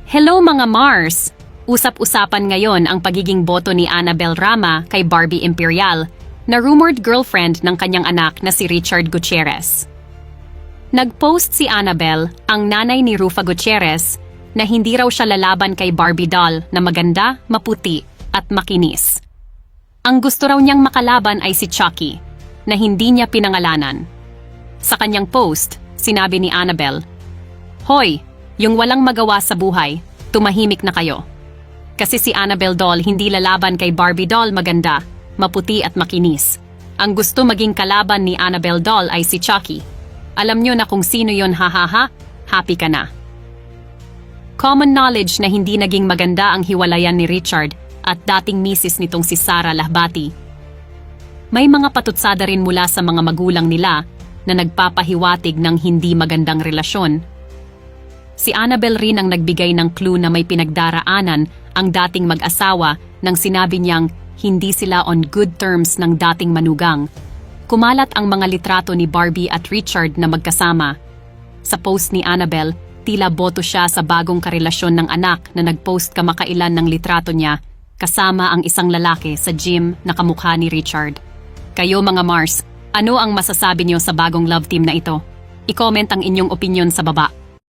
Hello mga Mars! Usap-usapan ngayon ang pagiging boto ni Annabel Rama kay Barbie Imperial na rumored girlfriend ng kanyang anak na si Richard Gutierrez. Nag-post si Annabel, ang nanay ni Rufa Gutierrez, na hindi raw siya lalaban kay Barbie doll na maganda, maputi at makinis. Ang gusto raw niyang makalaban ay si Chucky, na hindi niya pinangalanan. Sa kanyang post, sinabi ni Annabel, "Hoy, yung walang magawa sa buhay, tumahimik na kayo. Kasi si Annabel doll hindi lalaban kay Barbie doll maganda, maputi at makinis. Ang gusto maging kalaban ni Annabel doll ay si Chucky. Alam nyo na kung sino yon, hahaha, happy ka na." Common knowledge na hindi naging maganda ang hiwalayan ni Richard at dating misis nitong si Sara Lahbati. May mga patutsada rin mula sa mga magulang nila na nagpapahiwatig ng hindi magandang relasyon. Si Annabel rin ang nagbigay ng clue na may pinagdaraanan ang dating mag-asawa nang sinabi niyang hindi sila on good terms ng dating manugang. Kumalat ang mga litrato ni Barbie at Richard na magkasama. Sa post ni Annabel, tila boto siya sa bagong karelasyon ng anak na nag-post kamakailan ng litrato niya kasama ang isang lalaki sa gym na kamukha ni Richard. Kayo mga Mars, ano ang masasabi niyo sa bagong love team na ito? I-comment ang inyong opinion sa baba.